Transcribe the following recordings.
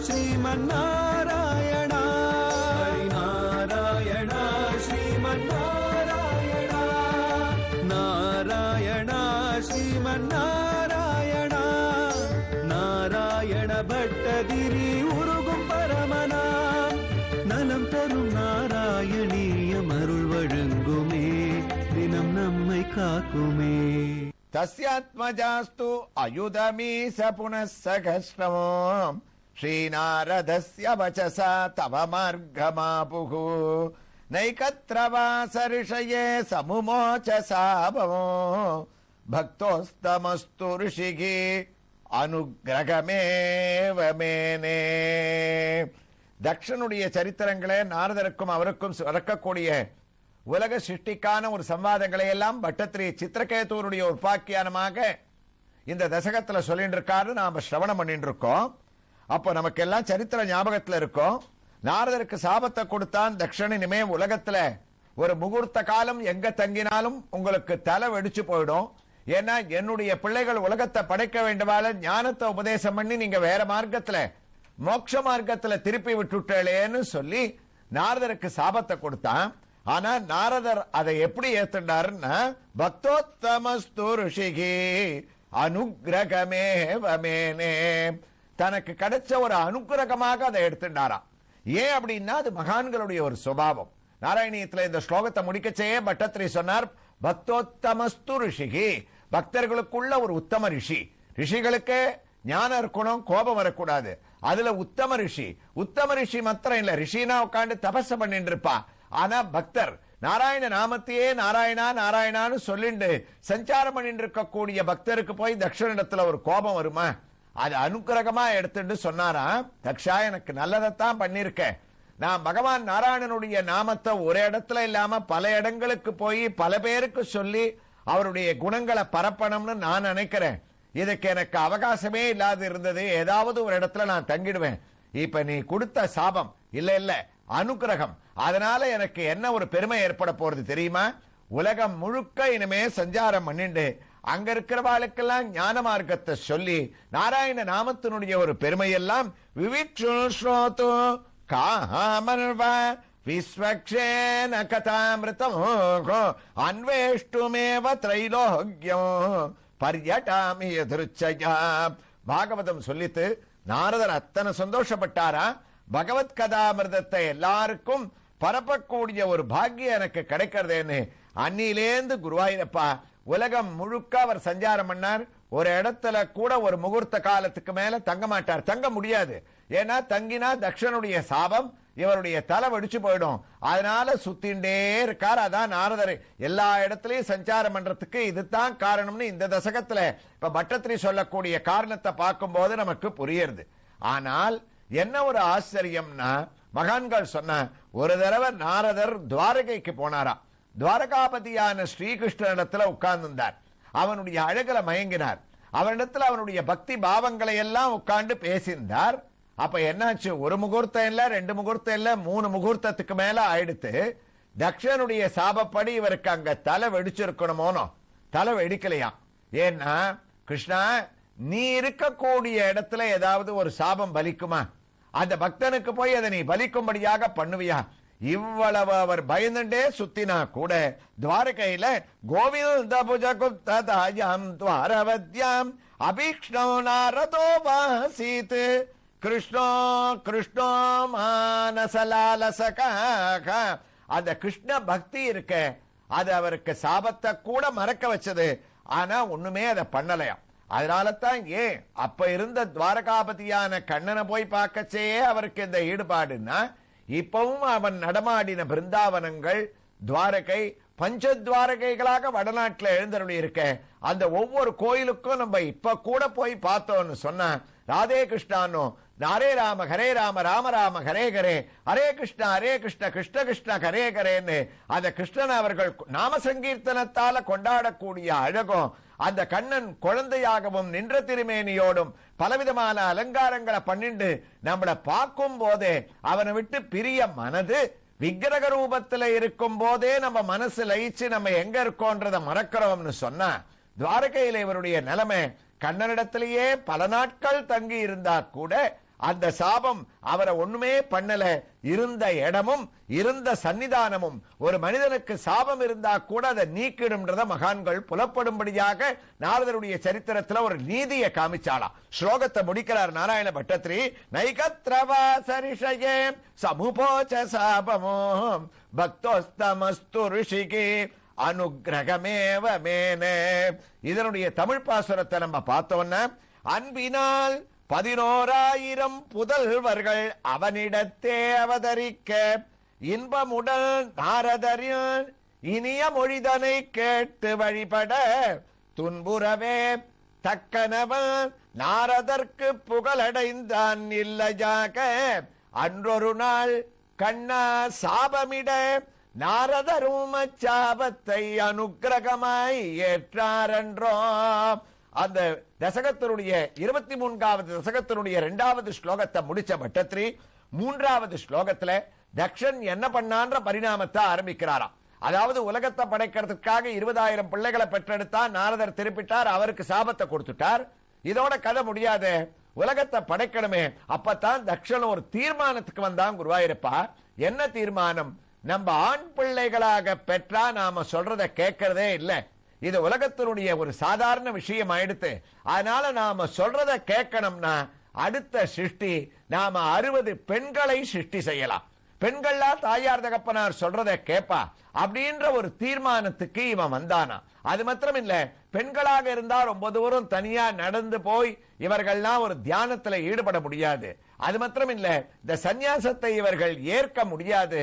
ஸ்ரீமன்னாராயணா நாராயணா ஸ்ரீமன்னாராயணா நாராயணா ஸ்ரீமன்னாராயணா நாராயண பட்டதிரி உருகும் பரமனா நலம் தரும் நாராயணீயம் அருள் வழங்குமே தினம் நம்மை காக்குமே. தஸ்யாத்மஜாஸ்து அயுதமீச புனः சகஸ்ரமோ ஸ்ரீநாரதஸ்ய வசசா தவ மார்கமாபுः நைகத்ரவாச ரிஷயே சமுமோச சாபமோ பக்தோஸ்தமஸ்து ரிஷிகி அனுக்கிரகமேவ மேனே. தக்ஷனுடைய சரித்திரங்களே நாரதருக்கும் அவருக்கும் வரக்கூடிய உலக சிருஷ்டிக்கான ஒரு சம்வாதங்களை எல்லாம் பட்டத்திரி சித்திரகேதுவனுடைய உபாக்கியானமாக இந்த தசகத்துல சொல்லிட்டு இருக்காரு. நாம சிரவணம் பண்ணிட்டு இருக்கோம். அப்போ நமக்கு எல்லாம் சரித்திர ஞாபகத்துல இருக்கும். நாரதருக்கு சாபத்தை கொடுத்தான் தக்ஷன். இனிமே உலகத்துல ஒரு முகூர்த்த காலம் எங்க தங்கினாலும் உங்களுக்கு தலை வெடிச்சு போயிடும். ஏன்னா என்னுடைய பிள்ளைகள் உலகத்தை படைக்க வேண்டுமால ஞானத்தை உபதேசம் பண்ணி நீங்க வேற மார்க்கத்துல மோட்ச மார்க்கத்துல திருப்பி விட்டுட்டேன்னு சொல்லி நாரதருக்கு சாபத்தை கொடுத்தான். ஆனா நாரதர் அதை எப்படி ஏத்துட்டாருன்னா பக்தோத்தமஸ்து ரிஷிகி அனுக்கிரகமேவ மேனே, தனக்கு கிடைச்ச ஒரு அனுக்கிரகமாக அதை எடுத்துட்டாராம். ஏன் அப்படின்னா அது மகான்களுடைய ஒரு சுபாவம். நாராயணியத்துல இந்த ஸ்லோகத்தை முடிக்கச்சே பட்டத்திரி சொன்னார் பக்தோத்தமஸ்து ரிஷிகி, பக்தர்களுக்குள்ள ஒரு உத்தம ரிஷி. ரிஷிகளுக்கு ஞானம் இருக்கணும், கோபம் வரக்கூடாது. அதுல உத்தம ரிஷி, உத்தம ரிஷி மாத்திரம் இல்ல, ரிஷினா உட்காந்து தபஸ் பண்ணிட்டு இருப்பா. ஆனா பக்தர் நாராயண நாமத்தையே நாராயணா நாராயணான்னு சொல்லிட்டு சஞ்சாரம் பண்ணிட்டு இருக்கக்கூடிய பக்தருக்கு போய் தக்ஷனிடத்துல ஒரு கோபம் வருமா? அது அனுக்கிரகமா எடுத்துட்டு சொன்னாரா, தக்ஷா எனக்கு நல்லதைத்தான் பண்ணிருக்க, நான் பகவான் நாராயணனுடைய நாமத்தை ஒரு இடத்துல இல்லாம பல இடங்களுக்கு போய் பல பேருக்கு சொல்லி அவருடைய குணங்களை பரப்பணும்னு நான் நினைக்கிறேன். இதுக்கு எனக்கு அவகாசமே இல்லாது இருந்தது. ஏதாவது ஒரு இடத்துல நான் தங்கிடுவேன். இப்ப நீ கொடுத்த சாபம் இல்ல இல்ல அனுக்கிரகம், அதனால எனக்கு என்ன ஒரு பெருமை ஏற்பட போறது தெரியுமா? உலகம் முழுக்க இனிமே சஞ்சாரம் பண்ணிண்டு அங்க இருக்கிறவாளுக்கெல்லாம் ஞான மார்க்கத்தை சொல்லி நாராயண நாமத்தினுடைய ஒரு பெருமையெல்லாம் விவிக்ஷு காமர்வ விஸ்வக்ஷேன கதாமிருதம் அன்வேஷ்டுமேவ த்ரைலோக்யம் பர்யட்டாமி எதிர்ச்சயா. பாகவதம் சொல்லித்து நாரதர் அத்தனை சந்தோஷப்பட்டாரா, பகவத் கதாமிருதத்தை எல்லாருக்கும் பரப்பக்கூடிய ஒரு பாக்கியம் எனக்கு கிடைக்கிறதேன்னு. அன்னிலேந்து குருவாயிரப்பா உலகம் முழுக்க அவர் சஞ்சாரம் பண்ணார். ஒரு இடத்துல கூட ஒரு முகூர்த்த காலத்துக்கு மேல தங்க மாட்டார், தங்க முடியாது. ஏன்னா தங்கினா தக்ஷனுடைய சாபம், இவருடைய தலை வெடிச்சு போயிடும். அதனால சுத்திண்டே இருக்கார். அதான் நாரதர் எல்லா இடத்துலயும் சஞ்சாரம் பண்றதுக்கு இதுதான் காரணம்னு இந்த தசகத்துல இப்ப பட்டத்திரி சொல்லக்கூடிய காரணத்தை பார்க்கும் போது நமக்கு புரியுது. ஆனால் என்ன ஒரு ஆச்சரியம்னா, மகான்கள் சொன்ன ஒரு தடவை நாரதர் துவாரகைக்கு போனாராம். துவாரகாபதியான ஸ்ரீகிருஷ்ணனிடத்துல உட்கார்ந்திருந்தார். அவனுடைய அழகுல மயங்கினார். அவனிடத்துல அவனுடைய பக்தி பாவங்களை எல்லாம் உட்கார்ந்து பேசியிருந்தார். அப்ப என்னாச்சு, ஒரு முகூர்த்தம் இல்ல, ரெண்டு முகூர்த்தம் இல்ல, 3 முகூர்த்தத்துக்கு மேல ஆயிடுத்து. தக்ஷனுடைய சாபப்படி இவருக்கு அங்க தலை வெடிச்சிருக்கணுமோனோ, தலை வெடிக்கலையாம். ஏன்னா கிருஷ்ணா நீ இருக்கக்கூடிய இடத்துல ஏதாவது ஒரு சாபம் பலிக்குமா? அந்த பக்தனுக்கு போய் அதை நீ பலிக்கும்படியாக பண்ணுவியா? இவ்வளவு அவர் பயந்துட்டே சுத்தினா கூட துவாரகையில கோவிந்த புஜகுப்ததாயாம் துவாரவத்யாம் அபீக்ஷ்ணோ நாரதோ வாசீத் கிருஷ்ணோ கிருஷ்ணோ மானசலாலசகாக. அந்த கிருஷ்ண பக்தி இருக்க அது அவருக்கு சாபத்தை கூட மறக்க வச்சது. ஆனா ஒண்ணுமே அதை பண்ணலையாம். அதனால தான் ஏன் அப்ப இருந்த துவாரகாபதியான கண்ணனை போய் பார்க்கச்சே அவருக்கு இந்த ஈடுபாடுன்னா, இப்பவும் அவன் நடமாடின பிருந்தாவனங்கள் துவாரகை பஞ்சத்வாரகைகளாக வடநாட்டில் எழுந்தருளி இருக்க அந்த ஒவ்வொரு கோயிலுக்கும் நம்ம இப்ப கூட போய் பார்த்தோம்னு சொன்ன ராதே கிருஷ்ணானோ ஹரே ராம ராம ராம ஹரே ஹரே ஹரே கிருஷ்ண கிருஷ்ண கிருஷ்ண ஹரே ஹரேன்னு அந்த கிருஷ்ணன் அவர்கள் நாம சங்கீர்த்தனத்தால கொண்டாடக்கூடிய அழகும், அந்த கண்ணன் குழந்தையாகவும் நின்ற திருமேனியோடும் பலவிதமான அலங்காரங்களை பண்ணிண்டு நம்மளை பார்க்கும் போதே அவனை விட்டு பிரிய மனது விக்கிரக ரூபத்துல இருக்கும் போதே நம்ம மனசு லயிச்சு நம்ம எங்க இருக்கோன்றத மறக்கிறோம்னு சொன்னா, துவாரகையில இவருடைய நிலைமை கண்ணனிடத்திலேயே பல நாட்கள் தங்கி இருந்தா கூட அந்த சாபம் அவரை ஒண்ணுமே பண்ணல. இருந்த இடமும் இருந்த சன்னிதானமும் ஒரு மனிதனுக்கு சாபம் இருந்தா கூட அதை நீக்கிடும்ன்றத மகான்கள் புலப்படும்படியாக நாரதருடைய சரித்திரத்துல ஒரு நீதியை காமிச்சாலாம். ஸ்லோகத்தை முடிக்கிறார் நாராயண பட்டத்ரி. நைகத்ரவாசரிஷயே சமுபோச்ச சாபமோ பக்தோஸ்தமஸ்து ரிஷிகே அனுகிரகமேவ மேனே. இதனுடைய தமிழ் பாசுரத்தை நம்ம பார்த்தோம்னா, அன்பினால் 11,000 புதல்வர்கள் அவனிடத்தே அவதரிக்க இன்பமுடன் நாரதரின் இனிய மொழிதனை கேட்டு வழிபட துன்புறவே தக்கனவன் நாரதற்கு புகழடைந்தான் இல்லையாக. அன்றொரு நாள் கண்ணா சாபமிட நாரதரும் அச்சாபத்தை அனுக்கிரகமாய் ஏற்றாரன்றோ. அந்த தசகத்தினுடைய 23வது தசகத்தினுடைய 2வது ஸ்லோகத்தை முடிச்ச பட்டத்ரி 3வது ஸ்லோகத்துல தக்ஷன் என்ன பண்ணான்ற பரிணாமத்தை ஆரம்பிக்கிறாராம். அதாவது உலகத்தை படைக்கிறதுக்காக 20,000 பிள்ளைகளை பெற்றெடுத்தார். நாரதர் திருப்பிட்டார், அவருக்கு சாபத்தை கொடுத்துட்டார். இதோட கதை முடியாது, உலகத்தை படைக்கணுமே. அப்பதான் தக்ஷன் ஒரு தீர்மானத்துக்கு வந்தான். குருவாயிருப்பா, என்ன தீர்மானம்? நம்ம ஆண் பிள்ளைகளாக பெற்றா நாம சொல்றத கேட்கறதே இல்லை. இது உலகத்தினுடைய ஒரு சாதாரண விஷயம் ஆயிடுத்து. அதனால நாம சொல்றத கேட்கணும்னா அடுத்த சிருஷ்டி நாம 60 பெண்களை சிருஷ்டி செய்யலாம். பெண்களா தாயார் தகப்பனார் சொல்றத கேட்பா அப்படின்ற ஒரு தீர்மானத்துக்கு இவன் வந்தானா. அது மாத்திரம் இல்ல, பெண்களாக இருந்தா ரொம்ப தூரம் தனியா நடந்து போய் இவர்கள்லாம் ஒரு தியானத்துல ஈடுபட முடியாது. அது மாத்திரம் இல்ல, இந்த சந்நியாசத்தை இவர்கள் ஏற்க முடியாது.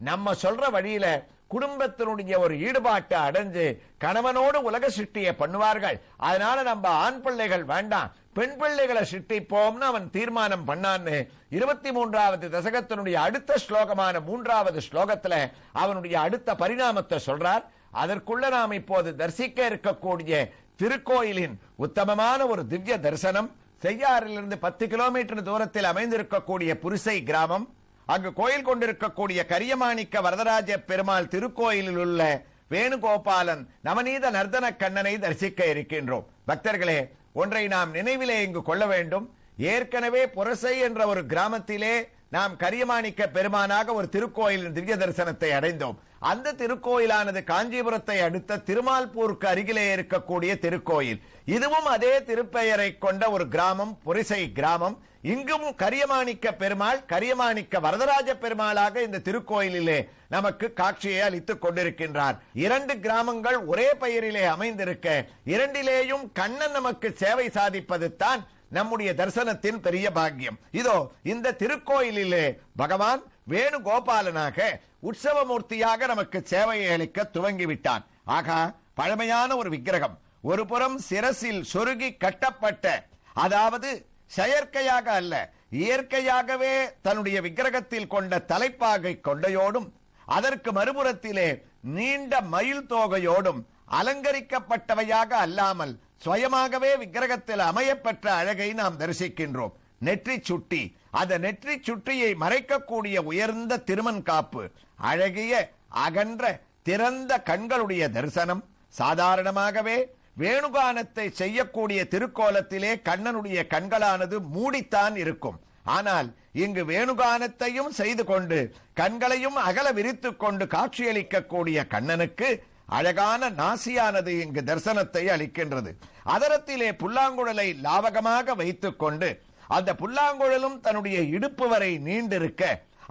நம்ம சொல்ற வழியில குடும்பத்தினுடைய ஒரு ஈடுபாட்டை அடைஞ்சு கணவனோடு உலக சிருஷ்டியை பண்ணுவார்கள். அதனால நம்ம ஆண் பிள்ளைகள் வேண்டாம், பெண் பிள்ளைகளை சிருஷ்டிப்போம்னு அவன் தீர்மானம் பண்ணான்னு 23வது தசகத்தினுடைய அடுத்த ஸ்லோகமான 3வது ஸ்லோகத்துல அவனுடைய அடுத்த பரிணாமத்தை சொல்றார். அதற்குள்ள நாம் இப்போது தரிசிக்க இருக்கக்கூடிய திருக்கோயிலின் உத்தமமான ஒரு திவ்ய தரிசனம். செய்யாறிலிருந்து 10 கிலோமீட்டர் தூரத்தில் அமைந்திருக்கக்கூடிய புரிசை கிராமம். அங்கு கோயில் கொண்டிருக்கக்கூடிய கரியமாணிக்க வரதராஜ பெருமாள் திருக்கோயிலில் உள்ள வேணுகோபாலன் நவநீத நர்தன கண்ணனை தரிசிக்க இருக்கின்றோம். பக்தர்களே, ஒன்றை நாம் நினைவிலே இங்கு கொள்ள வேண்டும். ஏற்கனவே புரசை என்ற ஒரு கிராமத்திலே நாம் கரியமாணிக்க பெருமானாக ஒரு திருக்கோயிலின் திவ்ய தரிசனத்தை அடைந்தோம். அந்த திருக்கோயிலானது காஞ்சிபுரத்தை அடுத்த திருமால்பூருக்கு அருகிலே இருக்கக்கூடிய திருக்கோயில். இதுவும் அதே திருப்பெயரை கொண்ட ஒரு கிராமம், புரிசை கிராமம். இங்கும் கரியமாணிக்க பெருமாள் கரியமாணிக்க வரதராஜ பெருமாளாக இந்த திருக்கோயிலிலே நமக்கு காட்சியை அளித்துக் கொண்டிருக்கின்றார். 2 கிராமங்கள் ஒரே பெயரிலே அமைந்திருக்க இரண்டிலேயும் கண்ணன் நமக்கு சேவை சாதிப்பது தான் நம்முடைய தரிசனத்தின் பெரிய பாக்கியம். இதோ இந்த திருக்கோயிலிலே பகவான் வேணுகோபாலனாக உற்சவமூர்த்தியாக நமக்கு சேவையை அளிக்க துவங்கிவிட்டான். ஆகா, பழமையான ஒரு விக்கிரகம். ஒரு புறம் சிரசில் சொருகி கட்டப்பட்ட, அதாவது செயற்கையாக அல்ல, இயற்கையாகவே தன்னுடைய விக்கிரகத்தில் கொண்ட தலைப்பாகை கொண்டையோடும் அதற்கு மறுபுறத்திலே நீண்ட மயில் தோகையோடும் அலங்கரிக்கப்பட்டவையாக அல்லாமல் சுயமாகவே விக்கிரகத்தில் அமையப்பெற்ற அழகை நாம் தரிசிக்கின்றோம். நெற்றி சுட்டி, அந்த நெற்றி சுட்டியை மறைக்கக்கூடிய உயர்ந்த திருமண் காப்பு, அழகிய அகன்ற திறந்த கண்களுடைய தரிசனம். சாதாரணமாகவே வேணுகானத்தை செய்யக்கூடிய திருக்கோலத்திலே கண்ணனுடைய கண்களானது மூடித்தான் இருக்கும். ஆனால் இங்கு வேணுகானத்தையும் செய்து கொண்டு கண்களையும் அகல விரித்துக் கொண்டு காட்சியளிக்கக்கூடிய கண்ணனுக்கு அழகான நாசியானது இங்கு தரிசனத்தை அளிக்கின்றது. அதரத்திலே புல்லாங்குழலை லாவகமாக வைத்துக் கொண்டு அந்த புல்லாங்குழலும் தன்னுடைய இடுப்பு வரை நீண்டிருக்க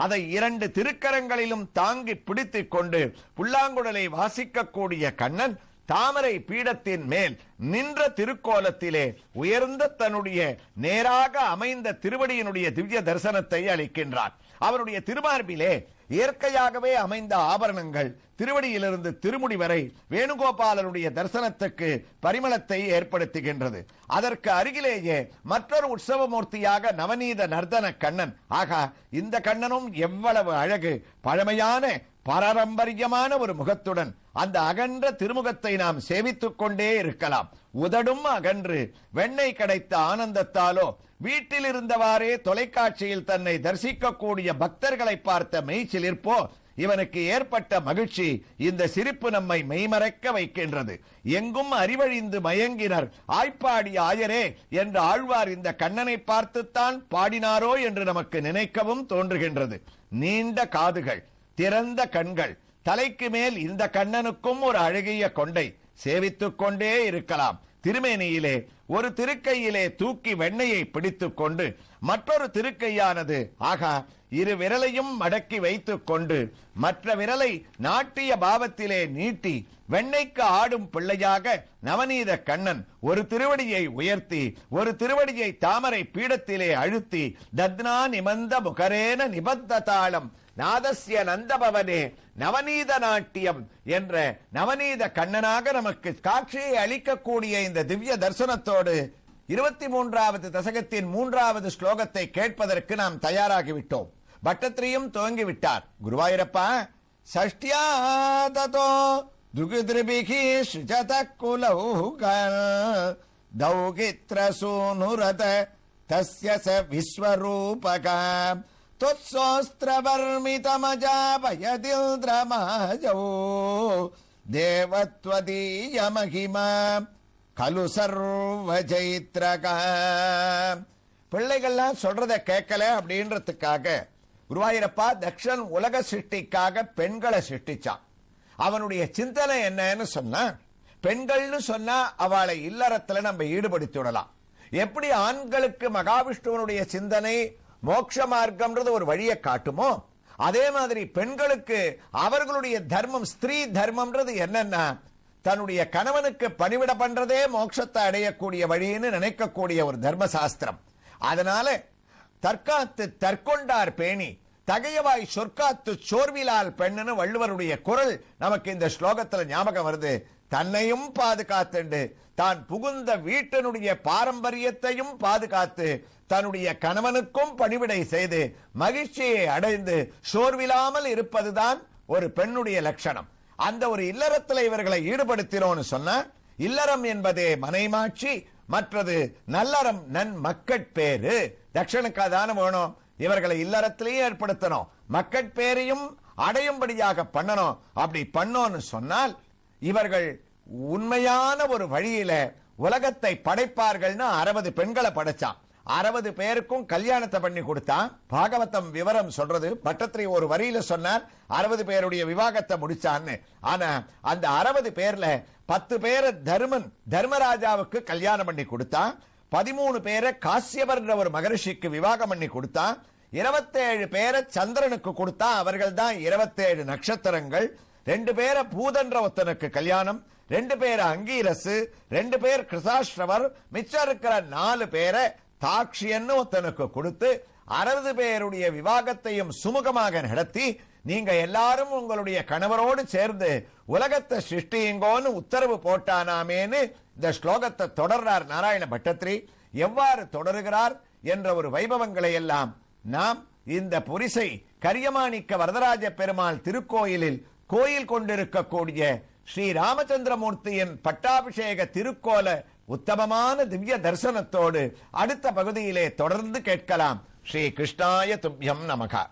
அதை 2 திருக்கரங்களிலும் தாங்கி பிடித்துக் கொண்டு புல்லாங்குழலை வாசிக்கக்கூடிய கண்ணன் தாமரை பீடத்தின் மேல் நின்ற திருக்கோலத்திலே உயர்ந்த தன்னுடைய நேராக அமைந்த திருவடியினுடைய திவ்ய தரிசனத்தை அளிக்கின்றார். அவருடைய திருமார்பிலே இயற்கையாகவே அமைந்த ஆபரணங்கள் திருவடியிலிருந்து திருமுடி வரை வேணுகோபாலனுடைய தரிசனத்துக்கு பரிமளத்தை ஏற்படுத்துகின்றது. அதற்கு அருகிலேயே மற்றொரு உற்சவமூர்த்தியாக நவநீத நர்தன கண்ணன். ஆகா, இந்த கண்ணனும் எவ்வளவு அழகு! பழமையான பாரம்பரியமான ஒரு முகத்துடன் அந்த அகன்ற திருமுகத்தை நாம் சேவித்துக் கொண்டே இருக்கலாம். உதடும் அகன்று வெண்ணெய் கிடைத்த ஆனந்தத்தாலோ வீட்டில் இருந்தவாறே தொலைக்காட்சியில் தன்னை தரிசிக்கக்கூடிய பக்தர்களை பார்த்த மெய்சிலிர்ப்போ இவனுக்கு ஏற்பட்ட மகிழ்ச்சி, இந்த சிரிப்பு நம்மை மெய்மறக்க வைக்கின்றது. எங்கும் அறிவழிந்து மயங்கினர் ஆய்ப்பாடி ஆயரே என்று ஆழ்வார் இந்த கண்ணனை பார்த்துத்தான் பாடினாரோ என்று நமக்கு நினைக்கவும் தோன்றுகின்றது. நீண்ட காதுகள், திறந்த கண்கள், தலைக்கு மேல் இந்த கண்ணனுக்கும் ஒரு அழகிய கொண்டை, சேவித்துக் கொண்டே இருக்கலாம். திருமேனியிலே ஒரு திருக்கையிலே தூக்கி வெண்ணையை பிடித்துக் கொண்டு மற்றொரு திருக்கையானது ஆகா இரு விரலையும் மடக்கி வைத்துக் கொண்டு மற்ற விரலை நாட்டிய பாவத்திலே நீட்டி வெண்ணைக்கு ஆடும் பிள்ளையாக நவநீத கண்ணன் ஒரு திருவடியை உயர்த்தி ஒரு திருவடியை தாமரை பீடத்திலே அழுத்தி தத்னா நிமந்த முகரேன நிபத்த தாளம் நாதஸ்ய நந்தபவனே நவநீத நாட்டியம் என்ற நவநீத கண்ணனாக நமக்கு காட்சியை அளிக்கக்கூடிய இந்த திவ்ய தரிசனத்தோடு 23வது தசகத்தின் 3வது ஸ்லோகத்தை கேட்பதற்கு நாம் தயாராகிவிட்டோம். பட்டத்திரியும் துவங்கிவிட்டார். குருவாயூரப்பா, சஷ்டியா ததோ துகுத்ரிபிகி சுஜத குலௌக தௌகித்ர சூனுரத தஸ்ய ச விஸ்வரூபக त्वत्सोस्त्रवर्मितमजापयदिन्द्रमाजौ देवत्वदीय महिमा கலு சர்வ ஜெயித்ரக. பிள்ளைகள்லாம் சொல்றத கேட்கல அப்படின்றதுக்காக குருவாயூரப்பா தக்ஷன் உலக சிருஷ்டிக்காக பெண்களை சிருஷ்டிச்சான். அவனுடைய சிந்தனை என்னன்னு சொன்னா, பெண்கள்னு சொன்னா அவளை இல்லறத்துல நம்ம ஈடுபடுத்தி விடலாம். எப்படி ஆண்களுக்கு மகாவிஷ்ணுவனுடைய சிந்தனை மோட்ச மார்க்கம்ன்றது ஒரு வழியை காட்டுமோ, அதே மாதிரி பெண்களுக்கு அவர்களுடைய தர்மம் ஸ்திரீ தர்மம்ன்றது என்னன்னா தன்னுடைய கணவனுக்கு பணிவிட பண்றதே மோட்சத்தை அடையக்கூடிய வழின்னு நினைக்கக்கூடிய ஒரு தர்ம சாஸ்திரம். அதனால தற்காத்து தற்கொண்டார் பேணி தகையவாய் சொற்காத்து சோர்விலால் பெண்ணுன்னு வள்ளுவருடைய குரல் நமக்கு இந்த ஸ்லோகத்துல ஞாபகம் வருது. தன்னையும் பாதுகாத்துண்டு தான் புகுந்த வீட்டினுடைய பாரம்பரியத்தையும் பாதுகாத்து தன்னுடைய கணவனுக்கும் பணிவிடை செய்து மகிழ்ச்சியை அடைந்து சோர்வில்லாமல் இருப்பதுதான் ஒரு பெண்ணுடைய லட்சணம். அந்த ஒரு இல்லறத்தில் இவர்களை ஈடுபடுத்தினோம்னு சொன்னா, இல்லறம் என்பதே மனைமாட்சி, மற்றது நல்லறம் நன் மக்கட்பேரு. தட்சணுக்காதான வேணும், இவர்களை இல்லறத்திலேயே ஏற்படுத்தணும், மக்கட்பேரையும் அடையும்படியாக பண்ணணும். அப்படி பண்ணோன்னு சொன்னால் இவர்கள் உண்மையான ஒரு வழியில உலகத்தை படைப்பார்கள்னு 60 பெண்களை படைச்சான். 60 பேருக்கும் கல்யாணத்தை பண்ணி கொடுத்தான். பாகவதம் விவரம் சொல்றது, பட்டத்திரி ஒரு வரியில சொன்னார் 60 பேருடைய விவாகத்தை முடிச்சான்னு. ஆனா அந்த 60 பேர்ல 10 பேரை தர்மராஜாவுக்கு கல்யாணம் பண்ணி கொடுத்தான். 13 பேரை காசியபர் ஒரு மகரிஷிக்கு விவாகம் பண்ணி கொடுத்தான். 27 பேரை சந்திரனுக்கு கொடுத்தா, அவர்கள் தான் 27 நட்சத்திரங்கள். 2 பேரை பூதன்ற ஒருத்தனுக்கு கல்யாணம், 2 பேரை அங்கீரசு, 2 பேர் கிருசாஸ்ரவர், மிச்சம் இருக்கிற 4 பேரை தாக்ஷியன்னு ஒருத்தனுக்கு கொடுத்து 60 பேருடைய விவாகத்தையும் சுமூகமாக நடத்தி நீங்க எல்லாரும் உங்களுடைய கணவரோடு சேர்ந்து உலகத்தை சிருஷ்டியுங்கோன்னு உத்தரவு போட்டானாமேன்னு இந்த ஸ்லோகத்தை தொடர்றார் நாராயண பட்டத்திரி. எவ்வாறு தொடருகிறார் என்ற ஒரு வைபவங்களை எல்லாம் நாம் இந்த புரிசை கரியமாணிக்க வரதராஜ பெருமாள் திருக்கோயிலில் கோயில் கொண்டிருக்கக்கூடிய ஸ்ரீ ராமச்சந்திரமூர்த்தியின் பட்டாபிஷேக திருக்கோல உத்தமமான திவ்ய தரிசனத்தோடு அடுத்த பகுதியிலே தொடர்ந்து கேட்கலாம். ஸ்ரீ கிருஷ்ணாய துப்யம் நமகா.